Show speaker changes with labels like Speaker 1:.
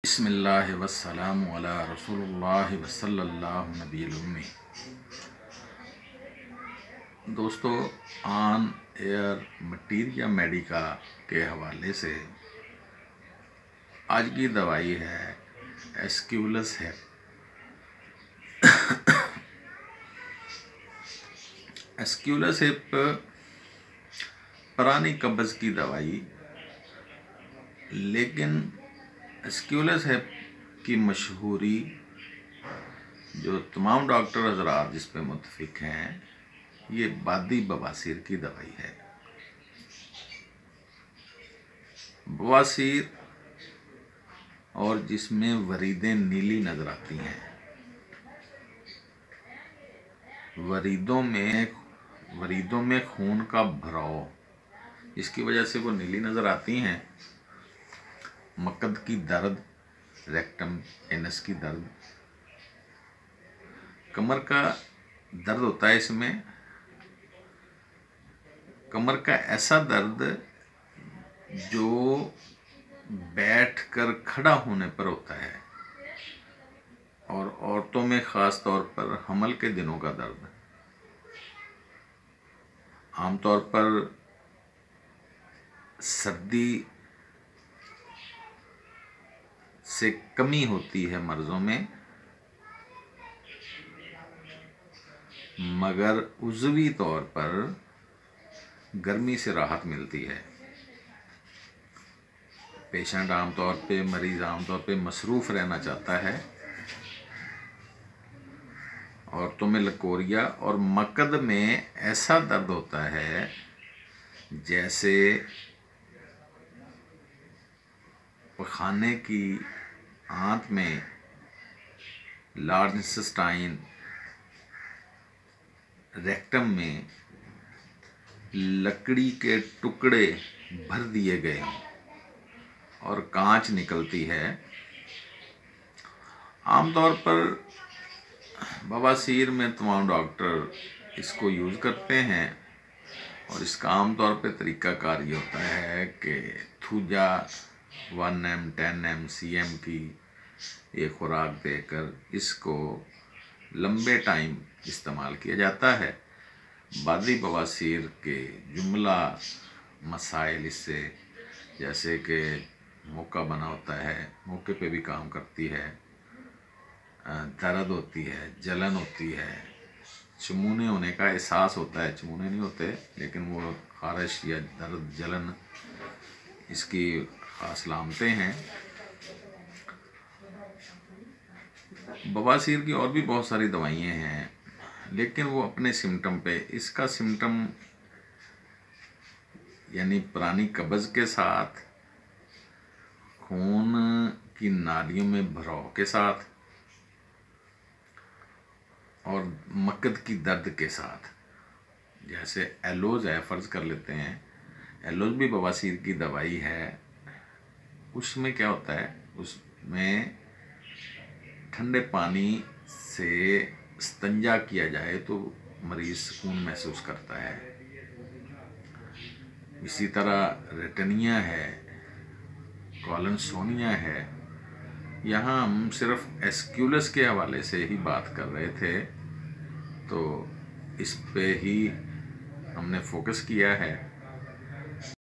Speaker 1: बिस्मिल्लाहि वस्सलामु अला रसूलुल्लाहि वसल्लल्लाहु नबिय्युल उम्मी। दोस्तों, ऑन एयर मटीरिया मेडिका के हवाले से आज की दवाई है एस्क्यूलस है। एस्क्यूलस हिप पुरानी कब्ज़ की दवाई, लेकिन एस्क्यूलस हिप की मशहूरी जो तमाम डॉक्टर हजरात जिस पे मुत्तफिक हैं, ये बादी बवासीर की दवाई है। बवासीर और जिसमें वरीदें नीली नज़र आती हैं, वरीदों में खून का भराव, इसकी वजह से वो नीली नज़र आती हैं। मकद की दर्द, रेक्टम एनस की दर्द, कमर का दर्द होता है। इसमें कमर का ऐसा दर्द जो बैठकर खड़ा होने पर होता है, और औरतों में ख़ास तौर पर हमल के दिनों का दर्द। आमतौर पर सर्दी से कमी होती है मर्ज़ों में, मगर उज़वी तौर पर गर्मी से राहत मिलती है। मरीज़ आमतौर पे मसरूफ़ रहना चाहता है। औरतों में लकोरिया और मकद में ऐसा दर्द होता है जैसे पखाने की आंत में लार्ज इंटेस्टाइन, रेक्टम में लकड़ी के टुकड़े भर दिए गए हों और कांच निकलती है। आमतौर पर बवासीर में तमाम डॉक्टर इसको यूज़ करते हैं, और इसका आमतौर पे तरीक़ाकार ये होता है कि थूजा 1 m 10 m cm की एक खुराक देकर इसको लंबे टाइम इस्तेमाल किया जाता है। बादी बवासीर के जुमला मसाइल इससे, जैसे कि मौका बना होता है, मौके पे भी काम करती है, दर्द होती है, जलन होती है, चमूने होने का एहसास होता है। चमूने नहीं होते, लेकिन वो खारिश या दर्द जलन इसकी खास लामतें हैं। बवासीर की और भी बहुत सारी दवाइयाँ हैं, लेकिन वो अपने सिम्टम पे, इसका सिम्टम यानी पुरानी कब्ज़ के साथ, खून की नालियों में भराव के साथ, और मकद की दर्द के साथ। जैसे एलोज है, फ़र्ज़ कर लेते हैं, एलोज भी बवासीर की दवाई है। उसमें क्या होता है, उसमें ठंडे पानी से इस्तंजा किया जाए तो मरीज़ सुकून महसूस करता है। इसी तरह रेटनिया है, कॉलनसोनिया है। यहाँ हम सिर्फ एस्क्यूलस के हवाले से ही बात कर रहे थे, तो इस पे ही हमने फोकस किया है।